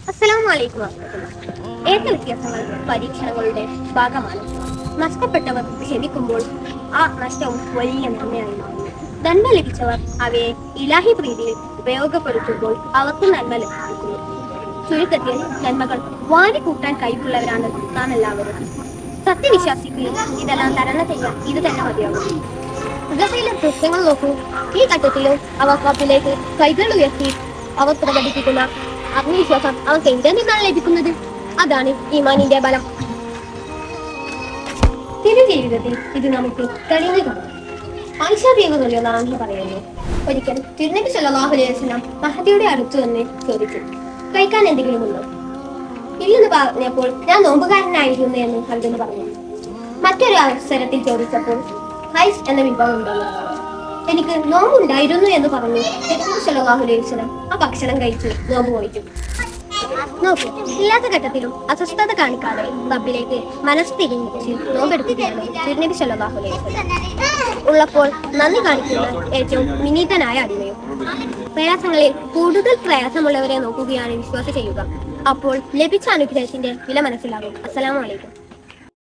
അസ്സലാമു ഏക വ്യത്യാസങ്ങൾ പരീക്ഷണങ്ങളുടെ ഭാഗമാണ്. നഷ്ടപ്പെട്ടവർ ക്ഷമിക്കുമ്പോൾ ആ നഷ്ടവും വലിയ നന്മയായി മാറുന്നു. നന്മ ലഭിച്ചവർ അവയെ ഇലാഹി പ്രീതിയിൽ ഉപയോഗപ്പെടുത്തുമ്പോൾ അവർക്ക് നന്മ ലഭിക്കുന്നു. ചുരുക്കത്തിൽ നന്മകൾ വാരിക്കൂട്ടാൻ കഴിവുള്ളവരാണ് നാം എല്ലാവരും. സത്യവിശ്വാസിക്ക് ഇതെല്ലാം തരണം ചെയ്യാൻ ഇത് തന്നെ മതിയാകും. ഗസയിലെ ദൃശ്യങ്ങൾ നോക്കൂ. ഈ ഘട്ടത്തിലും അവർ കപ്പിലേക്ക് കൈകൾ ഉയർത്തി അവർ പ്രകടിപ്പിക്കുന്ന ആത്മവിശ്വാസം അവർക്ക് എവിടെ നിന്നാണ് ലഭിക്കുന്നത്? അതാണ് ഈമാനിന്റെ ബലം. തിരു ജീവിതത്തിൽ ഇത് നമുക്ക് തെളിഞ്ഞു കാണാം. ആയിഷ ബീവി നാണെന്ന് പറയുന്നു, ഒരിക്കൽ തിരുനബി സല്ലല്ലാഹു അലൈഹി വസല്ലം മഹദിയുടെ അടുത്ത് വന്ന് ചോദിച്ചു, കഴിക്കാൻ എന്തെങ്കിലും ഉണ്ടോ? ഇല്ലെന്ന് പറഞ്ഞപ്പോൾ ഞാൻ നോമ്പുകാരനായിരുന്നു എന്ന് ഹൽദന് പറഞ്ഞു. മറ്റൊരു അവസരത്തിൽ ചോദിച്ചപ്പോൾ ഹൈസ് എന്ന വിഭവം ഉണ്ടെന്ന് എനിക്ക് നോമ്പുണ്ടായിരുന്നു എന്ന് പറഞ്ഞു. തിരുനബി സല്ലല്ലാഹു അലൈഹി വസല്ലം ആ ഭക്ഷണം കഴിച്ചു നോമ്പ് പോയിട്ടു. നോക്കൂ, ഇല്ലാത്ത ഘട്ടത്തിലും അസ്വസ്ഥത കാണിക്കാതെ റബ്ബിലേക്ക് മനസ്സ് തിരിഞ്ഞിച്ച് നോമ്പെടുക്കുകയാണ് തിരുനബി സല്ലല്ലാഹു അലൈഹി വസല്ലം. ഉള്ളപ്പോൾ നന്ദി കാണിക്കുന്ന ഏറ്റവും വിനീതനായ അടിമയും. പ്രയാസങ്ങളിൽ കൂടുതൽ പ്രയാസമുള്ളവരെ നോക്കുകയാണ് വിശ്വാസം ചെയ്യുക. അപ്പോൾ ലഭിച്ച അനുഗ്രഹത്തിന്റെ വില മനസ്സിലാകും. അസ്സലാമു അലൈക്കും.